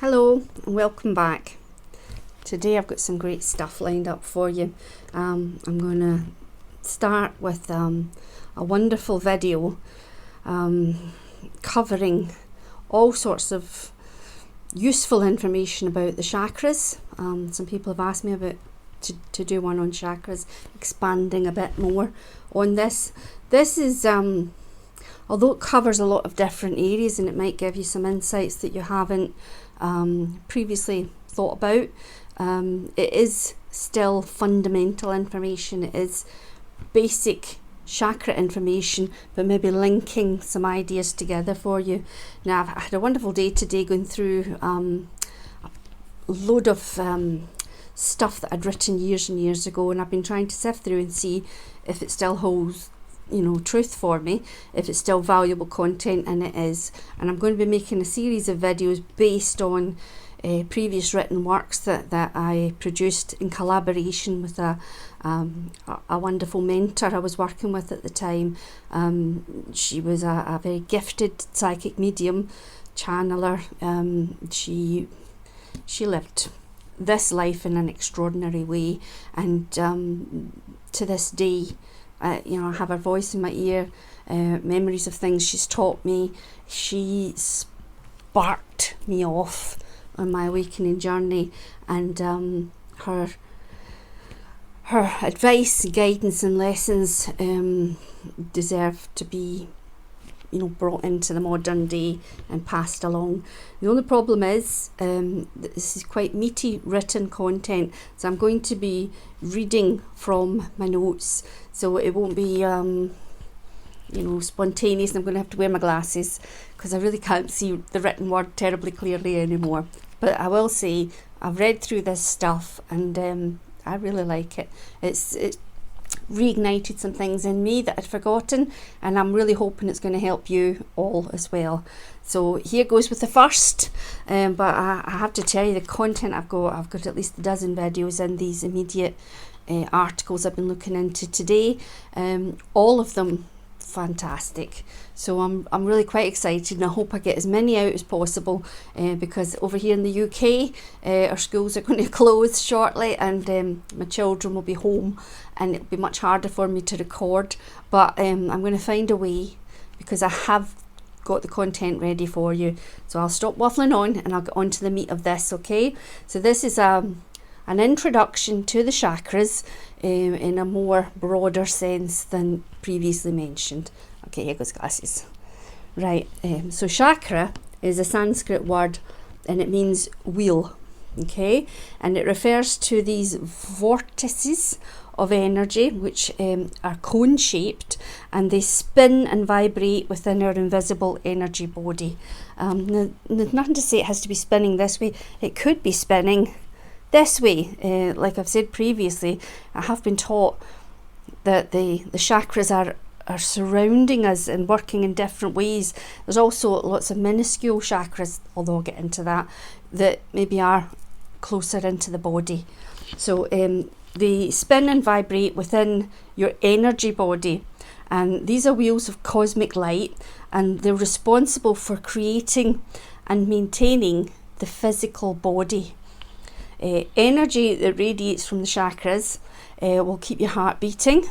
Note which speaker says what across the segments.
Speaker 1: Hello and welcome back. Today I've got some great stuff lined up for you. I'm going to start with a wonderful video covering all sorts of useful information about the chakras. Some people have asked me about to do one on chakras, expanding a bit more on this. This is although it covers a lot of different areas and it might give you some insights that you haven't previously thought about, it is still fundamental information. It is basic chakra information, but maybe linking some ideas together for you. Now, I've had a wonderful day today going through a load of stuff that I'd written years and years ago, and I've been trying to sift through and see if it still holds truth for me, if it's still valuable content, and it is. And I'm going to be making a series of videos based on previous written works that I produced in collaboration with a wonderful mentor I was working with at the time. She was a very gifted psychic medium, channeler. She lived this life in an extraordinary way, and to this day, I have her voice in my ear, memories of things she's taught me. She sparked me off on my awakening journey, and her advice, guidance and lessons deserve to be brought into the modern day and passed along. The only problem is this is quite meaty written content, so I'm going to be reading from my notes, so it won't be spontaneous, and I'm going to have to wear my glasses because I really can't see the written word terribly clearly anymore. But I will say I've read through this stuff and I really like it. It's reignited some things in me that I'd forgotten, and I'm really hoping it's going to help you all as well. So here goes with the first, but I have to tell you the content I've got at least a dozen videos in these immediate articles I've been looking into today, all of them fantastic. So I'm really quite excited, and I hope I get as many out as possible, because over here in the UK our schools are going to close shortly, and my children will be home, and it'll be much harder for me to record, but I'm going to find a way, because I have got the content ready for you. So I'll stop waffling on and I'll get on to the meat of this. Okay, so this is an introduction to the chakras in a more broader sense than previously mentioned. Okay, here goes glasses. Right, so chakra is a Sanskrit word and it means wheel, okay, and it refers to these vortices of energy which are cone shaped, and they spin and vibrate within our invisible energy body. There's nothing to say it has to be spinning this way. It could be spinning this way. Like I've said previously, I have been taught that the chakras are surrounding us and working in different ways. There's also lots of minuscule chakras, although I'll get into that maybe are closer into the body. So they spin and vibrate within your energy body, and these are wheels of cosmic light, and they're responsible for creating and maintaining the physical body. Energy that radiates from the chakras will keep your heart beating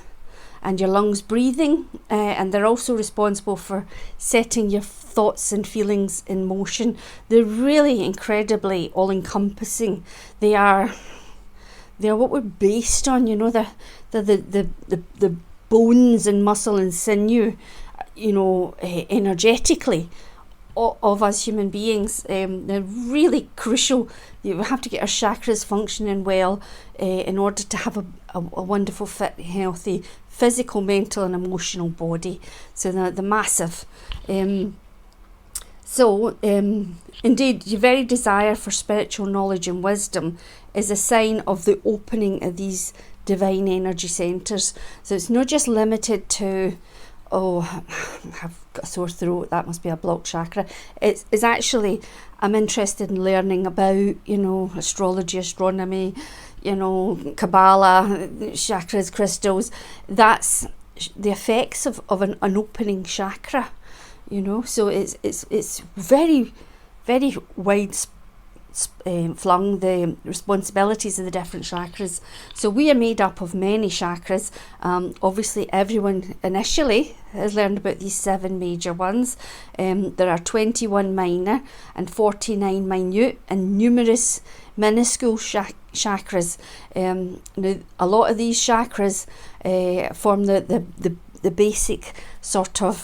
Speaker 1: and your lungs breathing, and they're also responsible for setting your thoughts and feelings in motion. They're really incredibly all-encompassing. They're what we're based on, the bones and muscle and sinew, energetically of us human beings. They're really crucial. You have to get our chakras functioning well in order to have a wonderful, fit, healthy physical, mental and emotional body. So the massive. Indeed, your very desire for spiritual knowledge and wisdom is a sign of the opening of these divine energy centres. So it's not just limited to, I've got a sore throat, that must be a blocked chakra. It's actually, I'm interested in learning about, astrology, astronomy, Kabbalah, chakras, crystals. That's the effects of an opening chakra. So it's very, very flung the responsibilities of the different chakras. So we are made up of many chakras. Obviously everyone initially has learned about these 7 major ones. There are 21 minor and 49 minute and numerous minuscule chakras. Now a lot of these chakras form the basic sort of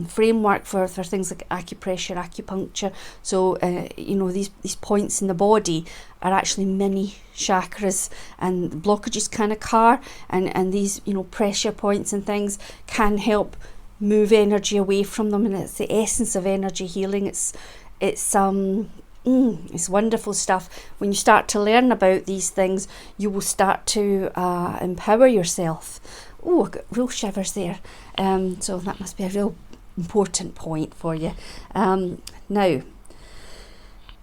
Speaker 1: framework for things like acupressure, acupuncture. So these points in the body are actually mini chakras, and blockages can occur, and these pressure points and things can help move energy away from them, and it's the essence of energy healing. It's wonderful stuff. When you start to learn about these things, you will start to empower yourself. Oh, I've got real shivers there. So that must be a real important point for you. Now,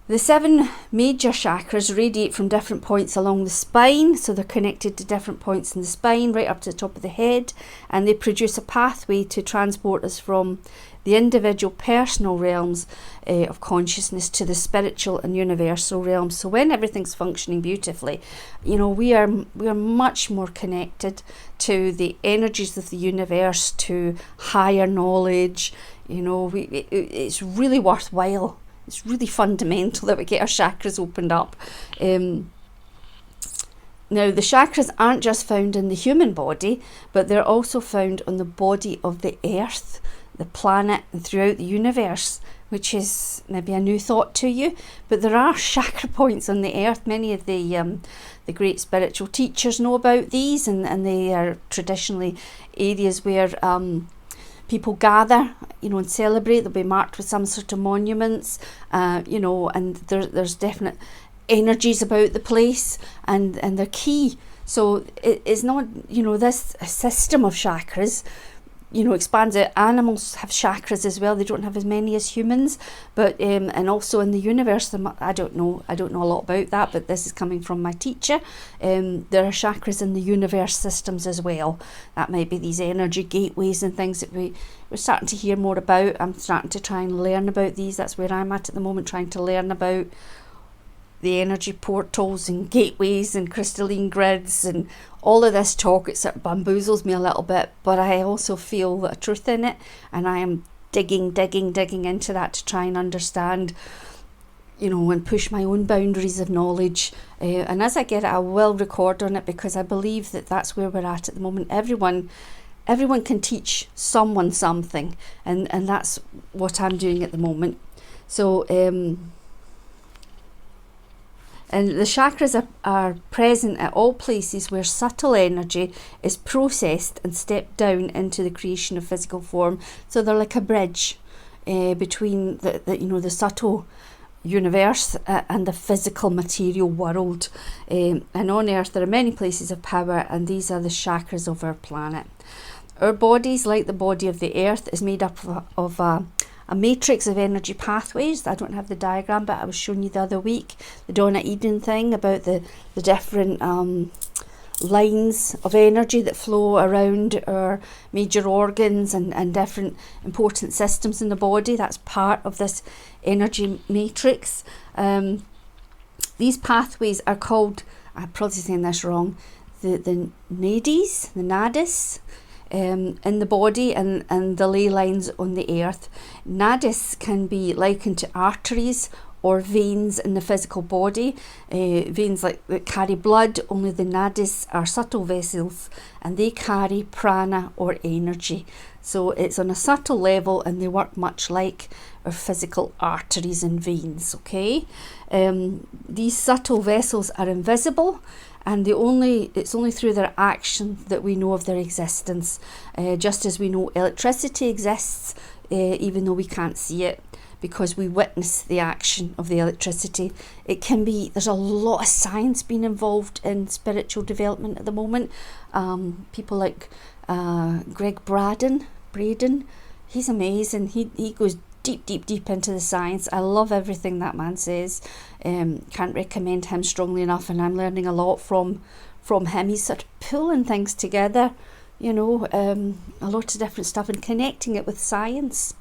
Speaker 1: the 7 major chakras radiate from different points along the spine, so they're connected to different points in the spine, right up to the top of the head, and they produce a pathway to transport us from the individual personal realms of consciousness to the spiritual and universal realms. So when everything's functioning beautifully, we are much more connected to the energies of the universe, to higher knowledge. It's really worthwhile. It's really fundamental that we get our chakras opened up. Now, the chakras aren't just found in the human body, but they're also found on the body of the earth, the planet, and throughout the universe, which is maybe a new thought to you. But there are chakra points on the earth. Many of the great spiritual teachers know about these, and they are traditionally areas where people gather, and celebrate. They'll be marked with some sort of monuments, and there's definite energies about the place, and they're key. So it's not, this system of chakras, expands out. Animals have chakras as well. They don't have as many as humans, but and also in the universe, I don't know a lot about that, but this is coming from my teacher. There are chakras in the universe systems as well. That might be these energy gateways and things that we're starting to hear more about. I'm starting to try and learn about these. That's where I'm at the moment, trying to learn about the energy portals and gateways and crystalline grids and all of this talk. It sort of bamboozles me a little bit, but I also feel a truth in it, and I am digging into that to try and understand, and push my own boundaries of knowledge. And as I get it, I will record on it, because I believe that that's where we're at the moment. Everyone can teach someone something, and that's what I'm doing at the moment. So and the chakras are present at all places where subtle energy is processed and stepped down into the creation of physical form. So they're like a bridge between the subtle universe and the physical material world. And on Earth there are many places of power, and these are the chakras of our planet. Our bodies, like the body of the Earth, is made up of a matrix of energy pathways. I don't have the diagram, but I was showing you the other week, the Donna Eden thing about the different lines of energy that flow around our major organs and different important systems in the body. That's part of this energy matrix. These pathways are called, I'm probably saying this wrong, the nadis, in the body and the ley lines on the earth. Nadis can be likened to arteries or veins in the physical body. Veins that carry blood, only the nadis are subtle vessels, and they carry prana or energy. So it's on a subtle level, and they work much like our physical arteries and veins, okay? These subtle vessels are invisible, and it's only through their action that we know of their existence. Just as we know electricity exists, even though we can't see it, because we witness the action of the electricity. There's a lot of science being involved in spiritual development at the moment. People like Greg Braden, he's amazing. He goes deep into the science. I love everything that man says. Can't recommend him strongly enough, and I'm learning a lot from him. He's sort of pulling things together, a lot of different stuff and connecting it with science.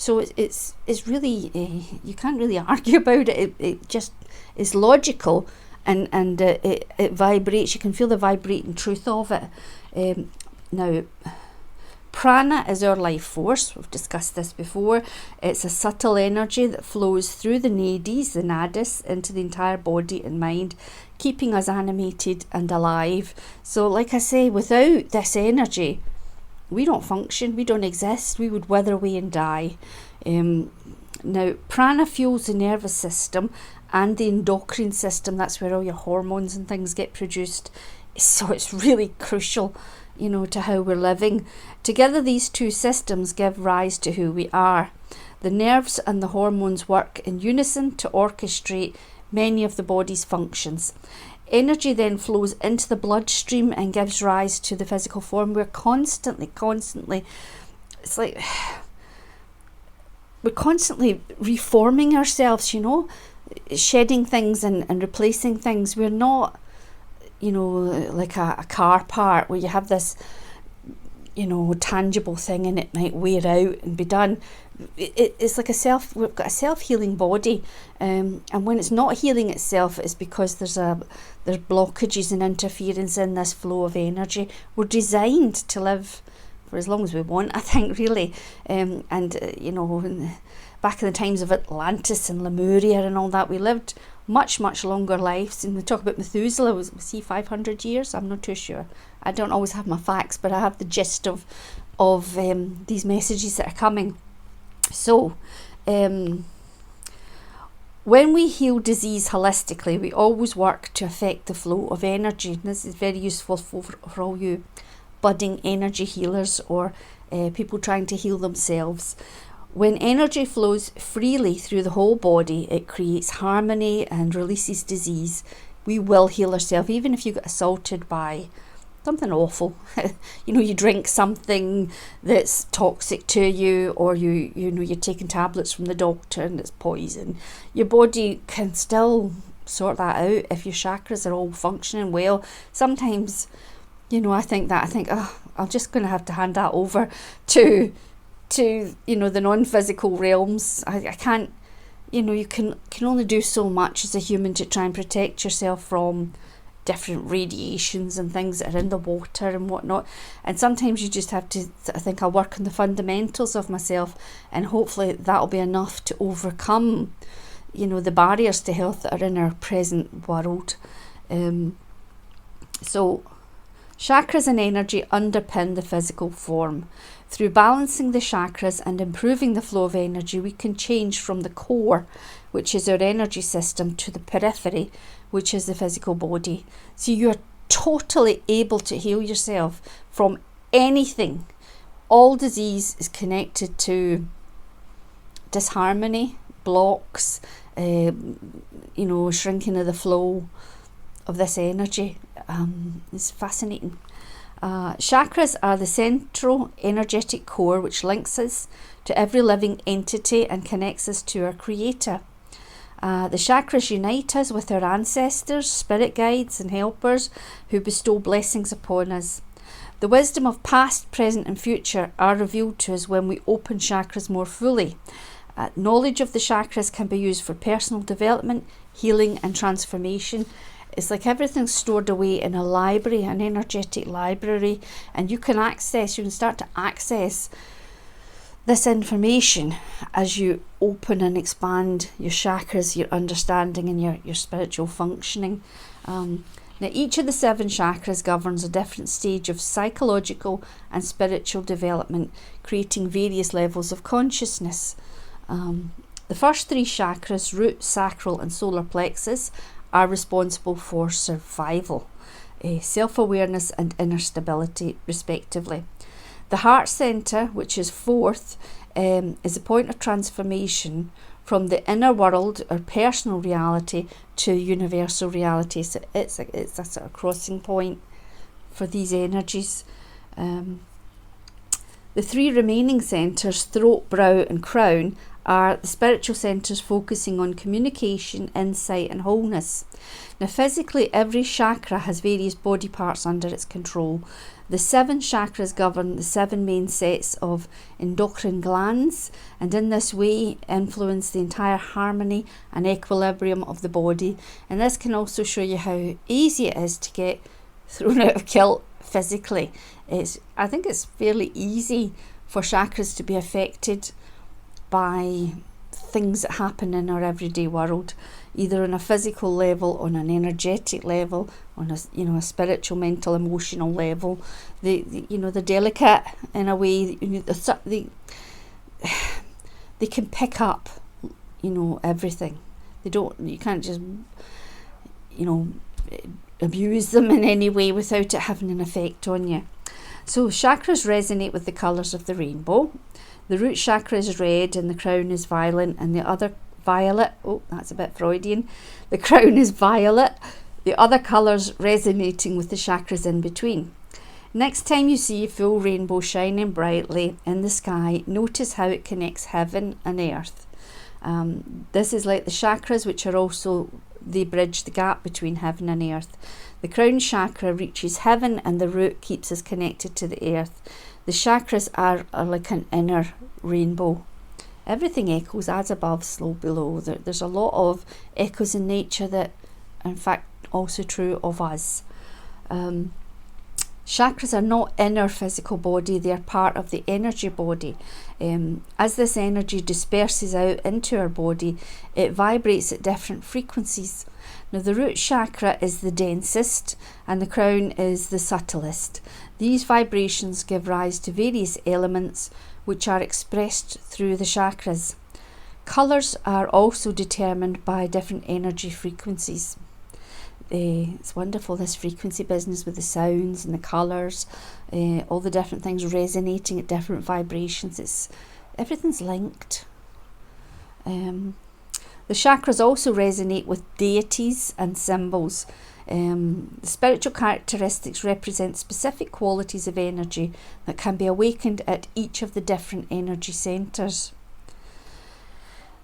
Speaker 1: So it's really, you can't really argue about it. It just is logical, and it vibrates. You can feel the vibrating truth of it. Now, prana is our life force. We've discussed this before. It's a subtle energy that flows through the nadis, into the entire body and mind, keeping us animated and alive. So like I say, without this energy, we don't function, we don't exist, we would wither away and die. Now, prana fuels the nervous system and the endocrine system. That's where all your hormones and things get produced. So it's really crucial, to how we're living. Together, these two systems give rise to who we are. The nerves and the hormones work in unison to orchestrate many of the body's functions. Energy then flows into the bloodstream and gives rise to the physical form. We're constantly, it's like we're constantly reforming ourselves, shedding things and replacing things. We're not, like a car part where you have this, tangible thing and it might wear out and be done. It's like we've got a self-healing body, and when it's not healing itself, it's because there's blockages and interference in this flow of energy. We're designed to live for as long as we want, I think, really. Back in the times of Atlantis and Lemuria and all that, we lived much longer lives. And we talk about Methuselah, was he 500 years? I'm not too sure. I don't always have my facts, but I have the gist of these messages that are coming. So, when we heal disease holistically, we always work to affect the flow of energy. This is very useful for all you budding energy healers or people trying to heal themselves. When energy flows freely through the whole body, it creates harmony and releases disease. We will heal ourselves, even if you get assaulted by something awful. You drink something that's toxic to you, or you're taking tablets from the doctor and it's poison. Your body can still sort that out if your chakras are all functioning well. Sometimes, I think, I'm just going to have to hand that over to the non-physical realms. I can't, you can only do so much as a human to try and protect yourself from different radiations and things that are in the water and whatnot. And sometimes you just have to, I think, I'll work on the fundamentals of myself, and hopefully that'll be enough to overcome, the barriers to health that are in our present world. So chakras and energy underpin the physical form. Through balancing the chakras and improving the flow of energy, we can change from the core, which is our energy system, to the periphery, which is the physical body. So you're totally able to heal yourself from anything. All disease is connected to disharmony, blocks, shrinking of the flow of this energy. It's fascinating. Chakras are the central energetic core which links us to every living entity and connects us to our creator. The chakras unite us with our ancestors, spirit guides and helpers who bestow blessings upon us. The wisdom of past, present and future are revealed to us when we open chakras more fully. Knowledge of the chakras can be used for personal development, healing and transformation. It's like everything's stored away in a library, an energetic library, and you can start to access this information as you open and expand your chakras, your understanding and your spiritual functioning. Now, each of the 7 chakras governs a different stage of psychological and spiritual development, creating various levels of consciousness. The first 3 chakras, root, sacral and solar plexus, are responsible for survival, self-awareness and inner stability, respectively. The heart centre, which is 4th, is a point of transformation from the inner world or personal reality to universal reality. So it's a sort of crossing point for these energies. The 3 remaining centres, throat, brow and crown, are the spiritual centres focusing on communication, insight and wholeness. Now physically, every chakra has various body parts under its control. The 7 chakras govern the 7 main sets of endocrine glands, and in this way influence the entire harmony and equilibrium of the body. And this can also show you how easy it is to get thrown out of kilt physically. I think it's fairly easy for chakras to be affected by things that happen in our everyday world, either on a physical level, on an energetic level, on a spiritual, mental, emotional level. They're delicate in a way. They can pick up, everything. You can't just, abuse them in any way without it having an effect on you. So chakras resonate with the colours of the rainbow. The root chakra is red and the crown is violet, and the other violet. Oh, that's a bit Freudian. The crown is violet. The other colours resonating with the chakras in between. Next time you see a full rainbow shining brightly in the sky, notice how it connects heaven and earth. This is like the chakras, which are also, they bridge the gap between heaven and earth. The crown chakra reaches heaven and the root keeps us connected to the earth. The chakras are like an inner rainbow. Everything echoes, as above, so below. There's a lot of echoes in nature that, in fact, also true of us. Chakras are not in our physical body, they are part of the energy body. As this energy disperses out into our body, it vibrates at different frequencies. Now the root chakra is the densest and the crown is the subtlest. These vibrations give rise to various elements which are expressed through the chakras. Colours are also determined by different energy frequencies. It's wonderful, this frequency business with the sounds and the colours, all the different things resonating at different vibrations. Everything's linked. The chakras also resonate with deities and symbols. The spiritual characteristics represent specific qualities of energy that can be awakened at each of the different energy centres.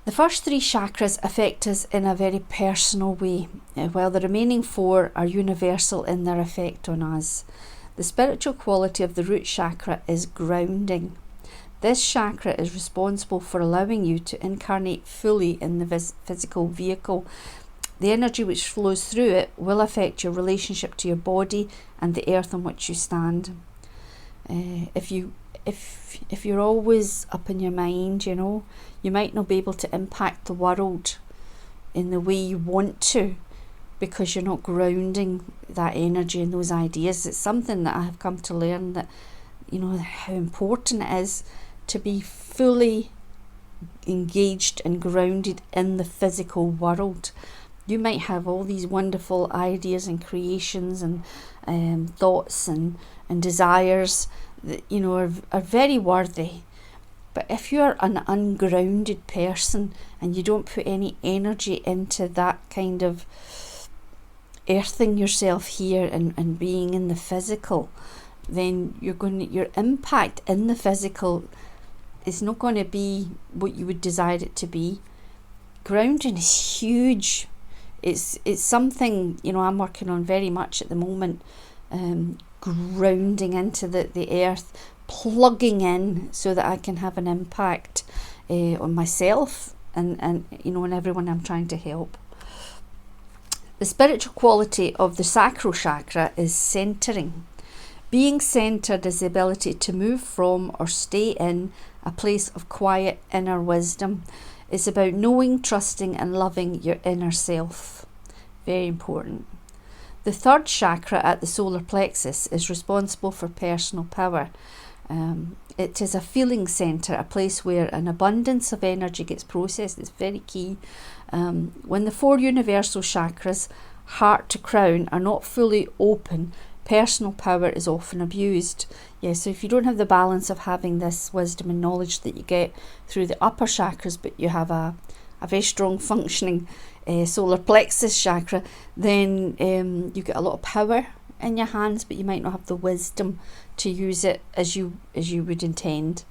Speaker 1: The first 3 chakras affect us in a very personal way, while the remaining 4 are universal in their effect on us. The spiritual quality of the root chakra is grounding. This chakra is responsible for allowing you to incarnate fully in the physical vehicle. The energy which flows through it will affect your relationship to your body and the earth on which you stand. If you're always up in your mind, you might not be able to impact the world in the way you want to, because you're not grounding that energy and those ideas. It's something that I have come to learn, that how important it is to be fully engaged and grounded in the physical world. You might have all these wonderful ideas and creations and thoughts and desires that are very worthy, but if you're an ungrounded person and you don't put any energy into that kind of earthing yourself here and being in the physical, then your impact in the physical is not going to be what you would desire it to be. Grounding is huge. It's something I'm working on very much at the moment. Grounding into the earth, plugging in so that I can have an impact on myself and on everyone I'm trying to help. The spiritual quality of the sacral chakra is centering. Being centered is the ability to move from or stay in a place of quiet inner wisdom. It's about knowing, trusting and loving your inner self. Very important. The third chakra at the solar plexus is responsible for personal power. It is a feeling centre, a place where an abundance of energy gets processed. It's very key. When the 4 universal chakras, heart to crown, are not fully open, personal power is often abused. So if you don't have the balance of having this wisdom and knowledge that you get through the upper chakras, but you have a very strong functioning solar plexus chakra, then you get a lot of power in your hands, but you might not have the wisdom to use it as you would intend.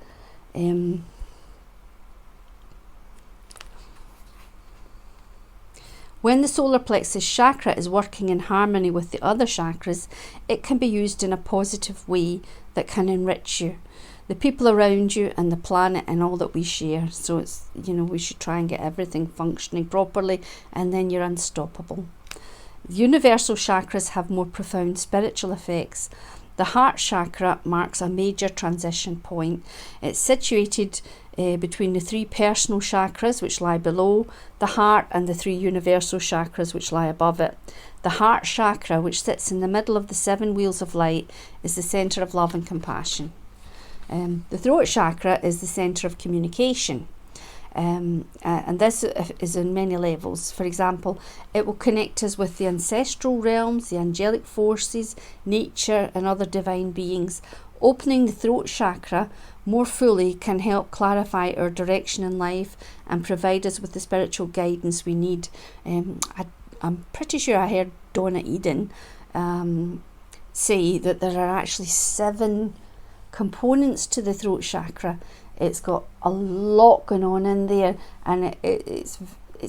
Speaker 1: When the solar plexus chakra is working in harmony with the other chakras, it can be used in a positive way that can enrich you, the people around you, and the planet, and all that we share. So it's, we should try and get everything functioning properly, and then you're unstoppable. The universal chakras have more profound spiritual effects. The heart chakra marks a major transition point. It's situated between the 3 personal chakras, which lie below the heart, and the 3 universal chakras, which lie above it. The heart chakra, which sits in the middle of the 7 wheels of light, is the centre of love and compassion. The throat chakra is the centre of communication. And this is on many levels. For example, it will connect us with the ancestral realms, the angelic forces, nature, and other divine beings. Opening the throat chakra more fully can help clarify our direction in life and provide us with the spiritual guidance we need. I'm pretty sure I heard Donna Eden say that there are actually 7 components to the throat chakra. It's got a lot going on in there, and it's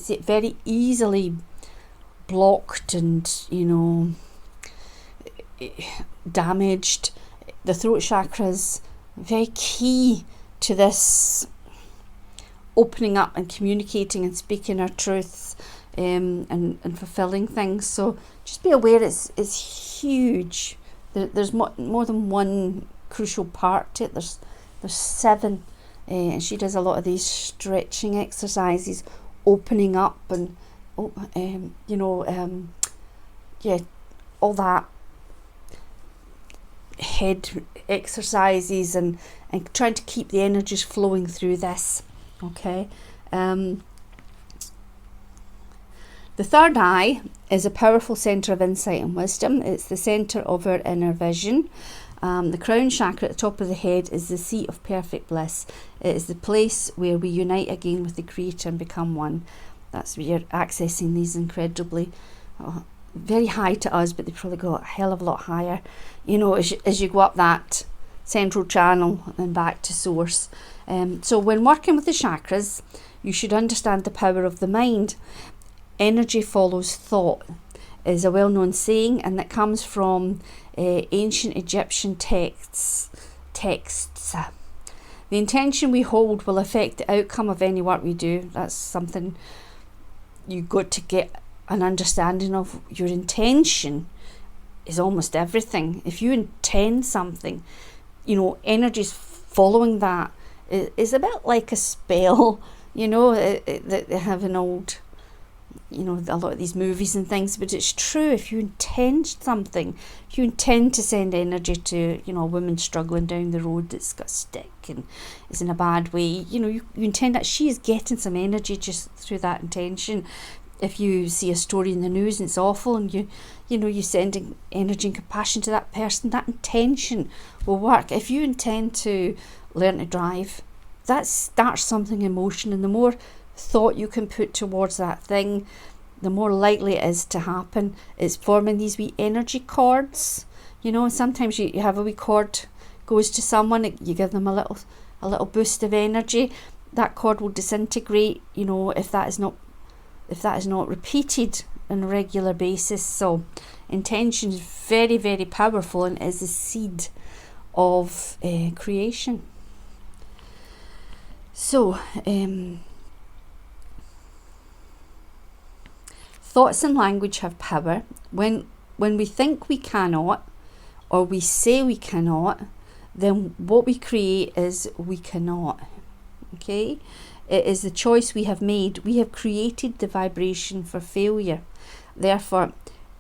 Speaker 1: very easily blocked and damaged. The throat chakra is very key to this opening up and communicating and speaking our truths, and fulfilling things. So just be aware it's huge. There's more than one crucial part to it. There's 7. And she does a lot of these stretching exercises, opening up, and all that head exercises, and trying to keep the energies flowing through this. Okay. The third eye is a powerful centre of insight and wisdom. It's the centre of our inner vision. The crown chakra at the top of the head is the seat of perfect bliss. It is the place where we unite again with the Creator and become one. That's where you're accessing these incredibly, very high to us, but they probably go a hell of a lot higher, as you go up that central channel and back to source. So when working with the chakras, you should understand the power of the mind. Energy follows thought is a well-known saying, and that comes from ancient Egyptian texts. The intention we hold will affect the outcome of any work we do. That's something you got to get an understanding of. Your intention is almost everything. If you intend something, energies following that is a bit like a spell. That they have an old, a lot of these movies and things, but it's true. If you intend something, if you intend to send energy to, a woman struggling down the road that's got a stick and is in a bad way, you intend that she is getting some energy just through that intention. If you see a story in the news and it's awful, and you're sending energy and compassion to that person, that intention will work. If you intend to learn to drive, that starts something in motion, and the more thought you can put towards that thing, the more likely it is to happen. It's forming these wee energy cords. Sometimes you have a wee cord goes to someone, you give them a little boost of energy, that cord will disintegrate, if that is not repeated on a regular basis. So intention is very, very powerful, and is the seed of creation. So thoughts and language have power. When we think we cannot, or we say we cannot, then what we create is we cannot. Okay? It is the choice we have made. We have created the vibration for failure. Therefore,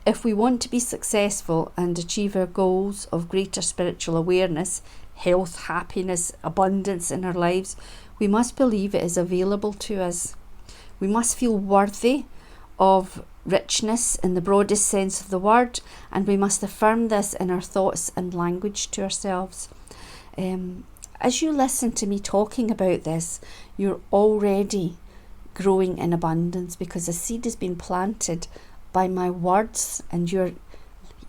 Speaker 1: if we want to be successful and achieve our goals of greater spiritual awareness, health, happiness, abundance in our lives, we must believe it is available to us. We must feel worthy of richness in the broadest sense of the word, and we must affirm this in our thoughts and language to ourselves. As you listen to me talking about this, you're already growing in abundance, because a seed has been planted by my words, and you're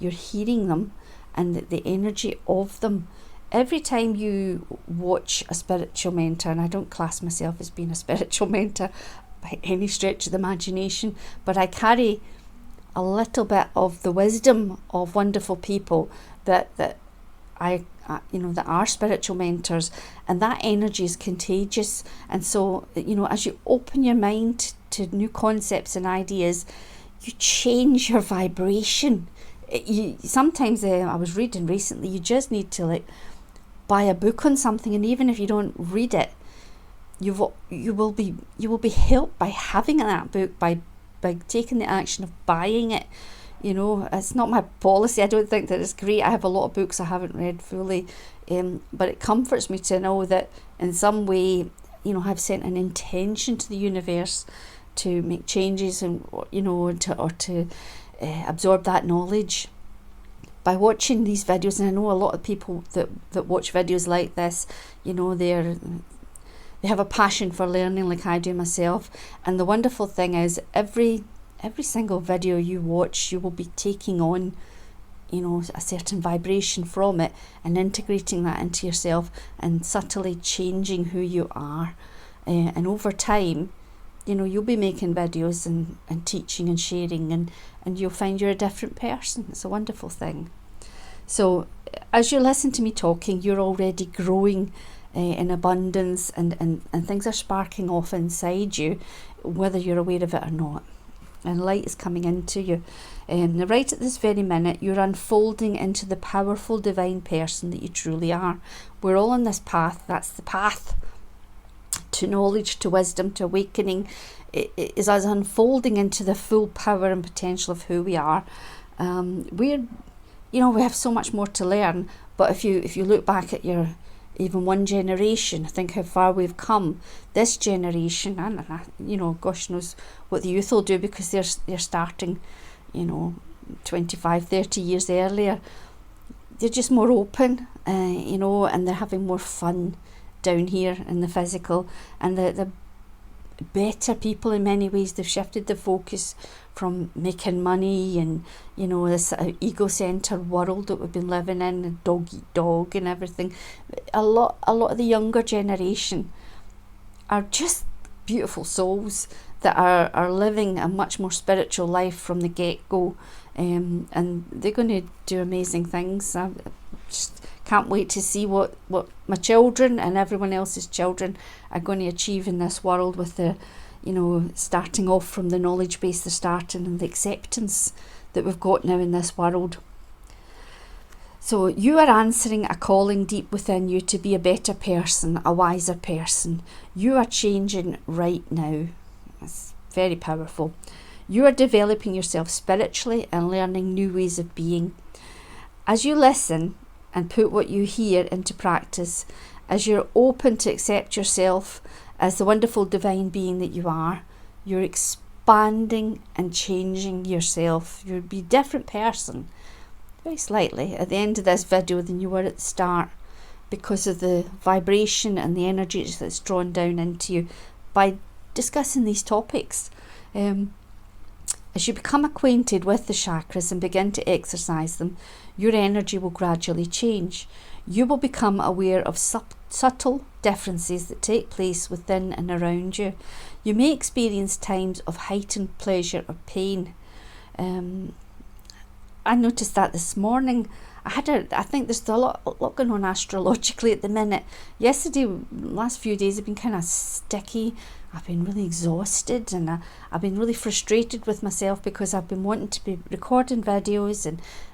Speaker 1: hearing them and the energy of them. Every time you watch a spiritual mentor, and I don't class myself as being a spiritual mentor, by any stretch of the imagination, but I carry a little bit of the wisdom of wonderful people that I that are spiritual mentors, and that energy is contagious. And so, as you open your mind to new concepts and ideas, you change your vibration. Sometimes I was reading recently, you just need to buy a book on something, and even if you don't read it, you will be helped by having that book, by taking the action of buying it. It's not my policy. I don't think that it's great. I have a lot of books I haven't read fully, but it comforts me to know that in some way, I've sent an intention to the universe to make changes, and to absorb that knowledge by watching these videos. And I know a lot of people that watch videos like this, they have a passion for learning, like I do myself. And the wonderful thing is, every single video you watch, you will be taking on, a certain vibration from it and integrating that into yourself and subtly changing who you are. And over time, you'll be making videos and teaching and sharing, and you'll find you're a different person. It's a wonderful thing. So as you listen to me talking, you're already growing in abundance, and things are sparking off inside you, whether you're aware of it or not. And light is coming into you. Right at this very minute, you're unfolding into the powerful divine person that you truly are. We're all on this path. That's the path to knowledge, to wisdom, to awakening. It is us unfolding into the full power and potential of who we are. We have so much more to learn. But if you look back at your even one generation, think how far we've come. This generation, and gosh knows what the youth will do, because they're starting 25, 30 years earlier. They're just more open, and they're having more fun down here in the physical, and the better people in many ways. They've shifted the focus from making money and this ego-centered world that we've been living in, dog eat dog and everything. A lot of the younger generation are just beautiful souls that are living a much more spiritual life from the get-go, and they're going to do amazing things. I just can't wait to see what my children and everyone else's children are going to achieve in this world, with the starting off from the knowledge base they're starting, and the acceptance that we've got now in this world. So you are answering a calling deep within you to be a better person, a wiser person. You are changing right now. It's very powerful. You are developing yourself spiritually and learning new ways of being. As you listen and put what you hear into practice, as you're open to accept yourself as the wonderful divine being that you are, you're expanding and changing yourself. You'll be a different person, very slightly, at the end of this video than you were at the start, because of the vibration and the energy that's drawn down into you by discussing these topics. As you become acquainted with the chakras and begin to exercise them, your energy will gradually change. You will become aware of subtle differences that take place within and around you. You may experience times of heightened pleasure or pain. I noticed that this morning. I think there's a lot going on astrologically at the minute. Yesterday, last few days have been kind of sticky. I've been really exhausted, and I've been really frustrated with myself, because I've been wanting to be recording videos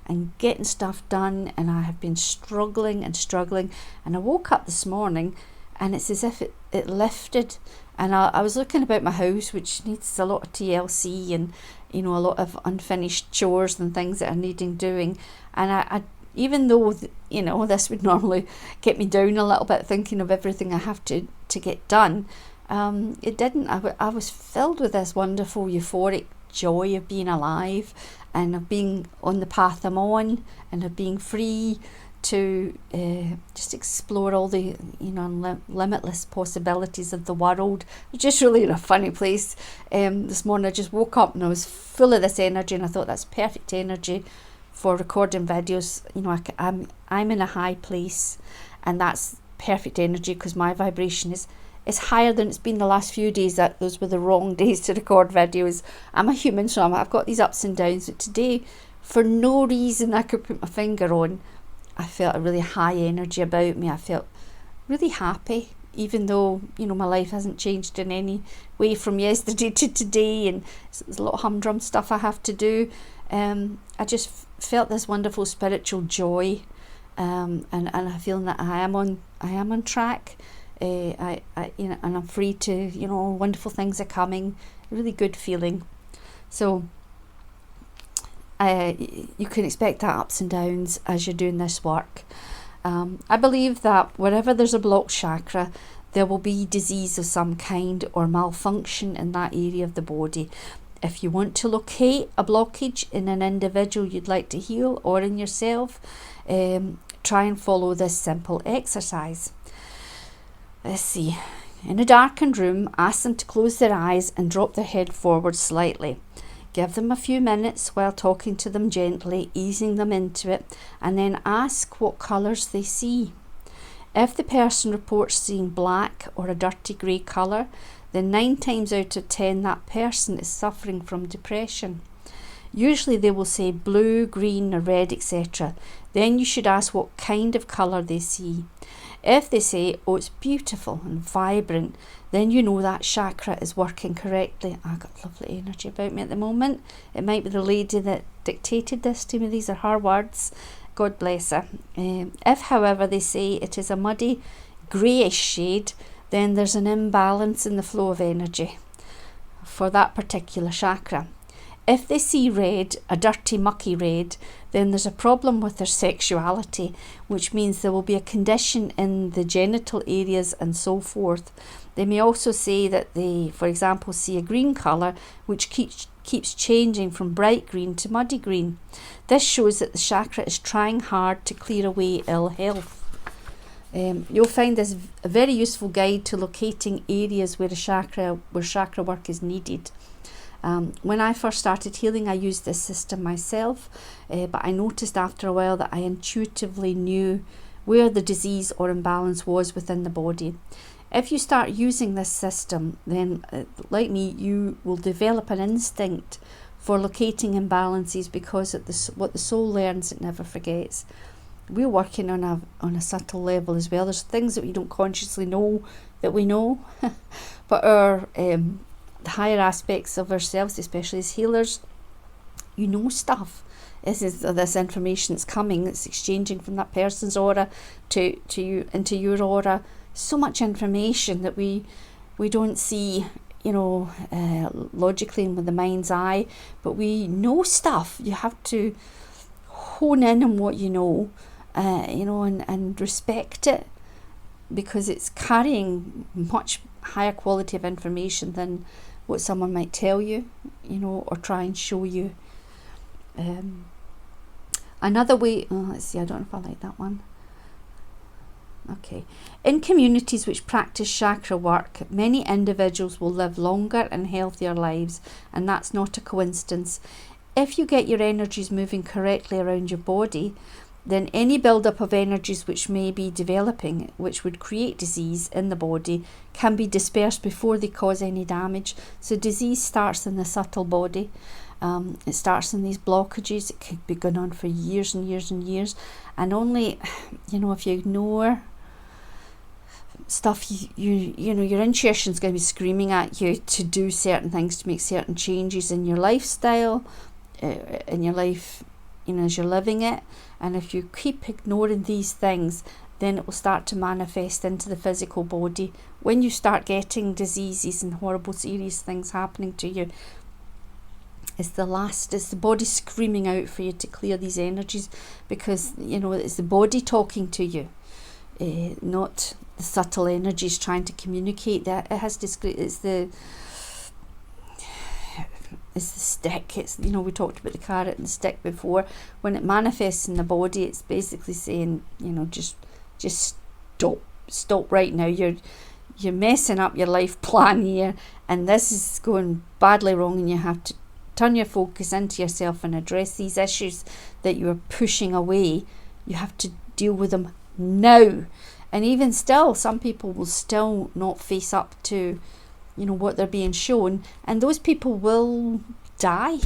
Speaker 1: and getting stuff done, and I have been struggling. And I woke up this morning, and it's as if it lifted. And I was looking about my house, which needs a lot of TLC and a lot of unfinished chores and things that are needing doing. And I even though this would normally get me down a little bit, thinking of everything I have to get done, it didn't. I was filled with this wonderful euphoric joy of being alive, and of being on the path I'm on, and of being free to just explore all the limitless possibilities of the world. It's just really in a funny place. This morning I just woke up and I was full of this energy, and I thought that's perfect energy for recording videos. I'm in a high place, and that's perfect energy, because my vibration is it's higher than it's been the last few days. That those were the wrong days to record videos. I'm a human, so I've got these ups and downs. But today, for no reason I could put my finger on, I felt a really high energy about me. I felt really happy, even though, you know, my life hasn't changed in any way from yesterday to today, and there's a lot of humdrum stuff I have to do. I just felt this wonderful spiritual joy, and I feel that I am on track. I you know, and I'm free to, you know, wonderful things are coming. A really good feeling. So you can expect that ups and downs as you're doing this work. I believe that wherever there's a blocked chakra, there will be disease of some kind or malfunction in that area of the body. If you want to locate a blockage in an individual you'd like to heal or in yourself, try and follow this simple exercise. Let's see. In a darkened room, ask them to close their eyes and drop their head forward slightly. Give them a few minutes while talking to them gently, easing them into it, and then ask what colours they see. If the person reports seeing black or a dirty grey colour, then 9 times out of 10 that person is suffering from depression. Usually they will say blue, green or red, etc. Then you should ask what kind of colour they see. If they say, oh, it's beautiful and vibrant, then you know that chakra is working correctly. I've got lovely energy about me at the moment. It might be the lady that dictated this to me. These are her words. God bless her. If, however, they say it is a muddy, greyish shade, then there's an imbalance in the flow of energy for that particular chakra. If they see red, a dirty, mucky red, then there's a problem with their sexuality, which means there will be a condition in the genital areas and so forth. They may also say that they, for example, see a green colour, which keeps changing from bright green to muddy green. This shows that the chakra is trying hard to clear away ill health. You'll find this a very useful guide to locating areas where chakra work is needed. When I first started healing, I used this system myself, but I noticed after a while that I intuitively knew where the disease or imbalance was within the body. If you start using this system, then like me, you will develop an instinct for locating imbalances, because what the soul learns, it never forgets. We're working on a subtle level as well. There's things that we don't consciously know that we know, but our the higher aspects of ourselves, especially as healers, you know stuff. This information that's coming, it's exchanging from that person's aura to you into your aura. So much information that we don't see, you know, logically and with the mind's eye, but we know stuff. You have to hone in on what you know, and respect it, because it's carrying much higher quality of information than what someone might tell you, you know, or try and show you. Another way, let's see, I don't know if I like that one. Okay. In communities which practice chakra work, many individuals will live longer and healthier lives, and that's not a coincidence. If you get your energies moving correctly around your body, then any build-up of energies which may be developing, which would create disease in the body, can be dispersed before they cause any damage. So disease starts in the subtle body. It starts in these blockages. It could be going on for years and years and years. And only, you know, if you ignore stuff, you know, your intuition's going to be screaming at you to do certain things, to make certain changes in your lifestyle, in your life, you know, as you're living it. And if you keep ignoring these things, then it will start to manifest into the physical body. When you start getting diseases and horrible serious things happening to you, it's the body screaming out for you to clear these energies, because, you know, it's the body talking to you, not the subtle energies trying to communicate. That it has it's the stick. It's, you know, we talked about the carrot and the stick before. When it manifests in the body, it's basically saying, you know, just stop right now. You're messing up your life plan here, and this is going badly wrong, and you have to turn your focus into yourself and address these issues that you are pushing away. You have to deal with them now. And even still, some people will still not face up to, what they're being shown, and those people will die.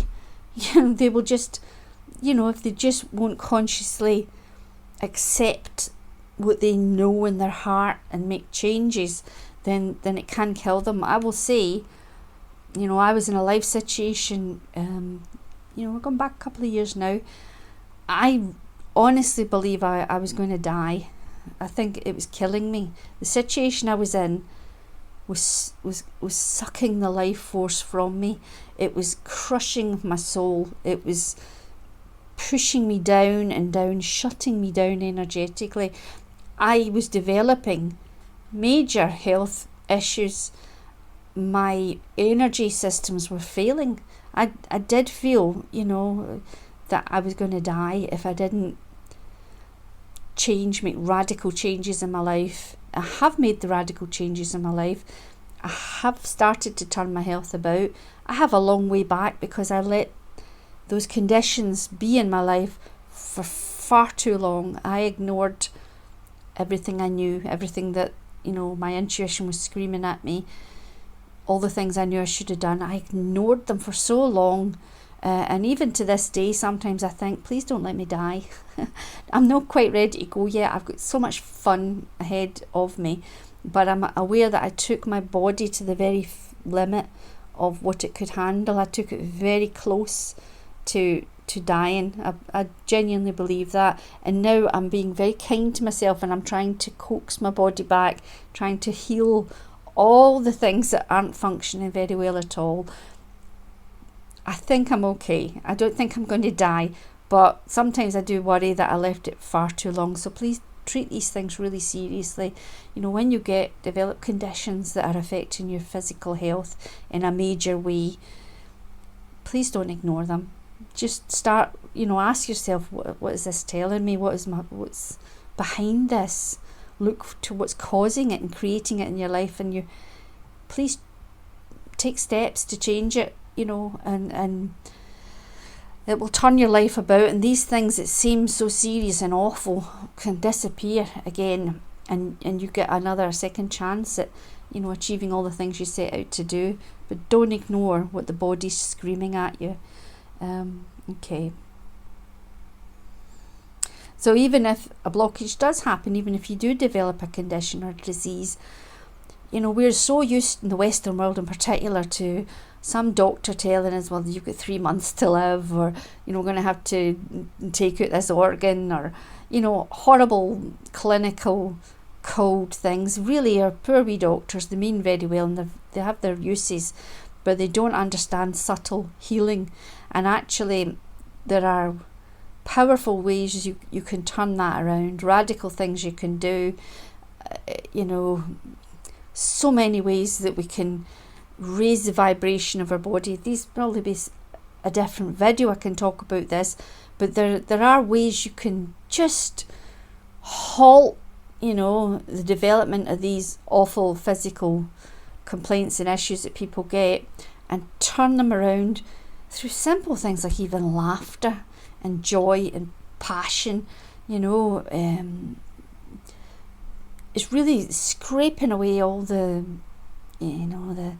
Speaker 1: They will just, if they just won't consciously accept what they know in their heart and make changes, then it can kill them. I will say, I was in a life situation, we're going back a couple of years now. I honestly believe I was going to die. I think it was killing me. The situation I was in was sucking the life force from me. It was crushing my soul. It was pushing me down and down, shutting me down energetically. I was developing major health issues. My energy systems were failing. I did feel, that I was going to die if I didn't make radical changes in my life. I have made the radical changes in my life. I have started to turn my health about. I have a long way back because I let those conditions be in my life for far too long. I ignored everything I knew, everything that, my intuition was screaming at me, all the things I knew I should have done. I ignored them for so long. And even to this day, sometimes I think, please don't let me die. I'm not quite ready to go yet. I've got so much fun ahead of me. But I'm aware that I took my body to the very limit of what it could handle. I took it very close to dying. I genuinely believe that. And now I'm being very kind to myself, and I'm trying to coax my body back, trying to heal all the things that aren't functioning very well at all. I think I'm okay. I don't think I'm going to die, but sometimes I do worry that I left it far too long. So please treat these things really seriously. When you develop conditions that are affecting your physical health in a major way, please don't ignore them. Just start, ask yourself, what is this telling me? What's behind this? Look to what's causing it and creating it in your life, and please take steps to change it. And it will turn your life about, and these things that seem so serious and awful can disappear again, and you get another second chance at achieving all the things you set out to do. But don't ignore what the body's screaming at you. Okay, so even if a blockage does happen, even if you do develop a condition or disease, we're so used in the Western world in particular to some doctor telling us, well, you've got 3 months to live, or we're going to have to take out this organ, or horrible clinical code things. Really, our poor wee doctors, they mean very well, and they have their uses, but they don't understand subtle healing. And actually there are powerful ways you can turn that around, radical things you can do, so many ways that we can raise the vibration of our body. These probably be a different video. I can talk about this, but there are ways you can just halt the development of these awful physical complaints and issues that people get, and turn them around through simple things like even laughter and joy and passion. It's really scraping away all the the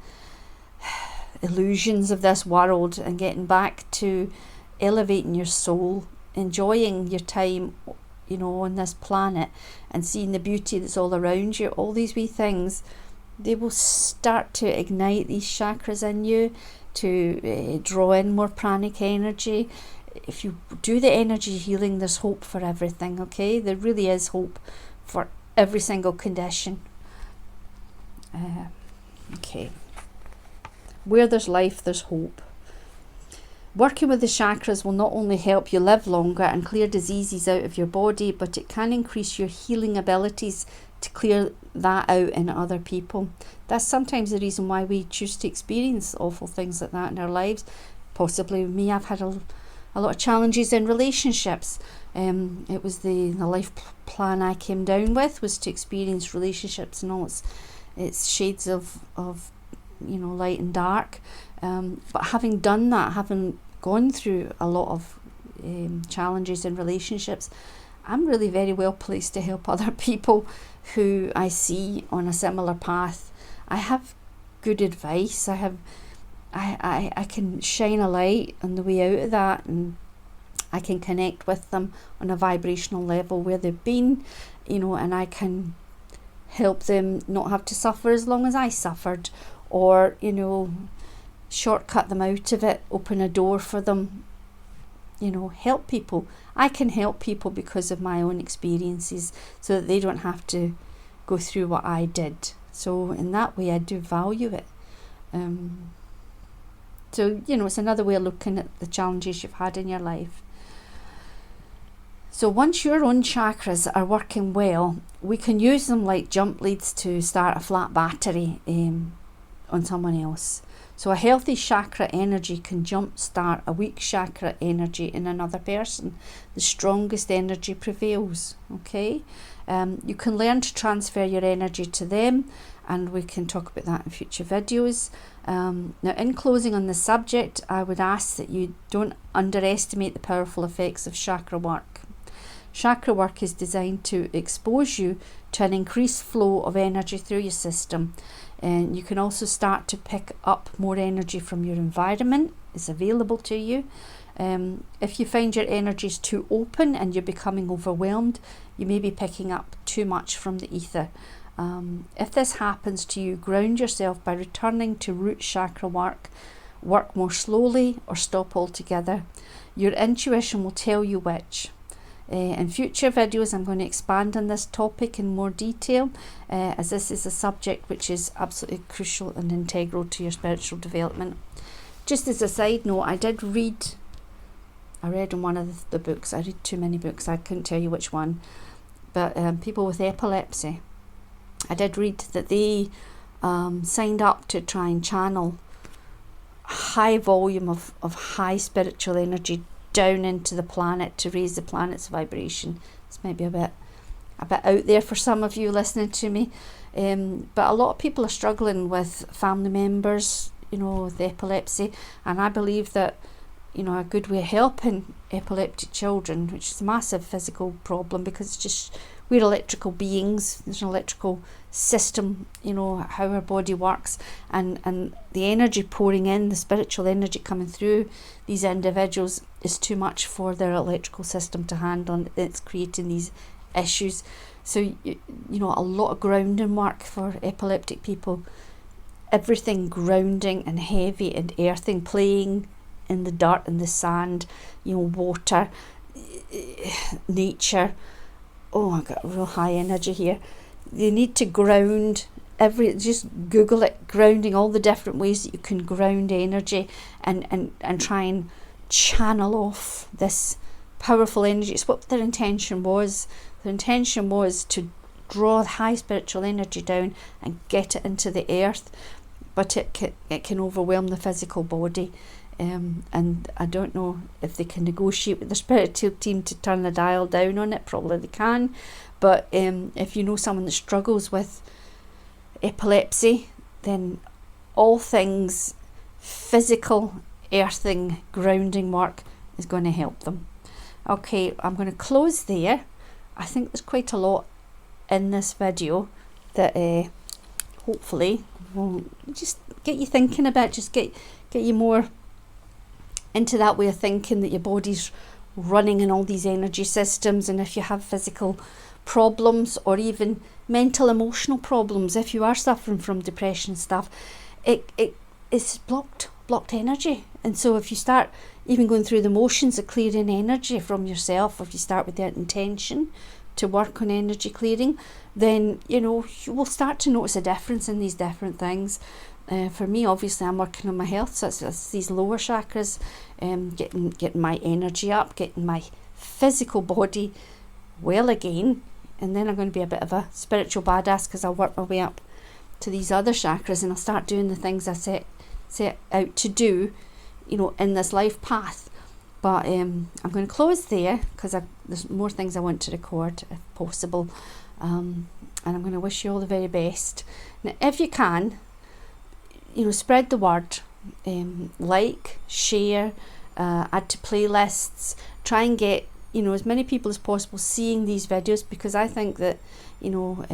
Speaker 1: illusions of this world and getting back to elevating your soul, enjoying your time on this planet, and seeing the beauty that's all around you. All these wee things, they will start to ignite these chakras in you to draw in more pranic energy. If you do the energy healing, there's hope for everything. Okay, there really is hope for every single condition. Okay, where there's life, there's hope. Working with the chakras will not only help you live longer and clear diseases out of your body, but it can increase your healing abilities to clear that out in other people. That's sometimes the reason why we choose to experience awful things like that in our lives. Possibly with me, I've had a lot of challenges in relationships. It was the life plan I came down with, was to experience relationships and all its shades of light and dark. But having done that, having gone through a lot of challenges in relationships, I'm really very well placed to help other people who I see on a similar path. I have good advice. I can shine a light on the way out of that, and I can connect with them on a vibrational level where they've been, and I can help them not have to suffer as long as I suffered, or, shortcut them out of it, open a door for them, help people. I can help people because of my own experiences, so that they don't have to go through what I did. So in that way, I do value it. So, it's another way of looking at the challenges you've had in your life. So once your own chakras are working well, we can use them like jump leads to start a flat battery on someone else. So a healthy chakra energy can jumpstart a weak chakra energy in another person. The strongest energy prevails, okay? You can learn to transfer your energy to them, and we can talk about that in future videos. Now, in closing on the subject, I would ask that you don't underestimate the powerful effects of chakra work. Chakra work is designed to expose you to an increased flow of energy through your system, and you can also start to pick up more energy from your environment. It's available to you. If you find your energy is too open and you're becoming overwhelmed, you may be picking up too much from the ether. If this happens to you, ground yourself by returning to root chakra work more slowly, or stop altogether. Your intuition will tell you which. In future videos, I'm going to expand on this topic in more detail, as this is a subject which is absolutely crucial and integral to your spiritual development. Just as a side note, I read in one of the books, I read too many books, I couldn't tell you which one, but people with epilepsy, I did read that they signed up to try and channel a high volume of high spiritual energy down into the planet to raise the planet's vibration. This might be a bit out there for some of you listening to me, but a lot of people are struggling with family members, with epilepsy, and I believe that a good way of helping epileptic children, which is a massive physical problem because it's just, we're electrical beings, there's an electrical system, how our body works, and the energy pouring in, the spiritual energy coming through these individuals is too much for their electrical system to handle, and it's creating these issues. So a lot of grounding work for epileptic people, everything grounding and heavy and earthing, playing in the dirt and the sand, water, nature. Oh, I got real high energy here. You need to ground just Google it, grounding, all the different ways that you can ground energy and try and channel off this powerful energy. It's what their intention was. Their intention was to draw high spiritual energy down and get it into the earth, but it can overwhelm the physical body. And I don't know if they can negotiate with the spiritual team to turn the dial down on it. Probably they can, but if you know someone that struggles with epilepsy, then all things physical, earthing, grounding work is going to help them. Okay, I'm going to close there. I think there's quite a lot in this video that hopefully will just get you thinking about, just get you more into that way of thinking, that your body's running in all these energy systems. And if you have physical problems or even mental, emotional problems, if you are suffering from depression stuff, it's blocked energy. And so if you start even going through the motions of clearing energy from yourself, or if you start with that intention to work on energy clearing, then you will start to notice a difference in these different things. For me, obviously, I'm working on my health, so it's these lower chakras, getting my energy up, getting my physical body well again, and then I'm going to be a bit of a spiritual badass because I'll work my way up to these other chakras, and I'll start doing the things I set out to do, in this life path. But I'm going to close there because there's more things I want to record if possible, and I'm going to wish you all the very best. Now, if you can, spread the word, like, share, add to playlists, try and get you know, as many people as possible seeing these videos, because I think that, you know,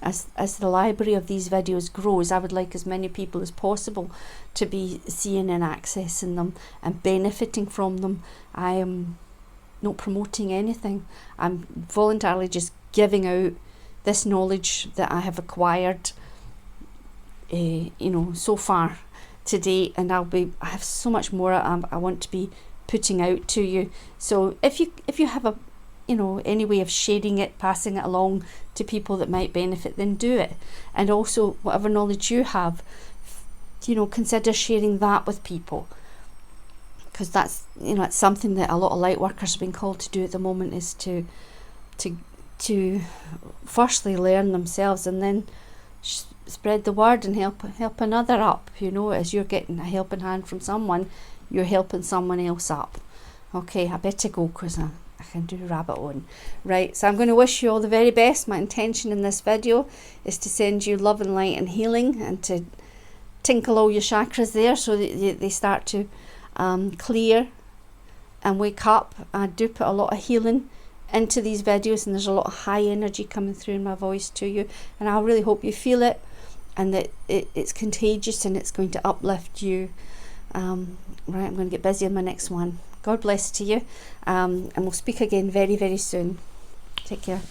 Speaker 1: as the library of these videos grows, I would like as many people as possible to be seeing and accessing them and benefiting from them. I am not promoting anything. I'm voluntarily just giving out this knowledge that I have acquired, you know, so far to date, and I have so much more I want to be putting out to you. So if you have a, you know, any way of sharing it, passing it along to people that might benefit, then do it. And also, whatever knowledge you have, you know, consider sharing that with people, because that's, you know, it's something that a lot of light workers have been called to do at the moment, is to firstly learn themselves and then spread the word and help another up. You know, as you're getting a helping hand from someone, you're helping someone else up. Okay, I better go because I can do rabbit on. Right, so I'm going to wish you all the very best. My intention in this video is to send you love and light and healing, and to tinkle all your chakras there so that they start to clear and wake up. I do put a lot of healing into these videos, and there's a lot of high energy coming through in my voice to you, and I really hope you feel it, and that it's contagious and it's going to uplift you. Right, I'm going to get busy on my next one. God bless to you, and we'll speak again very, very soon. Take care.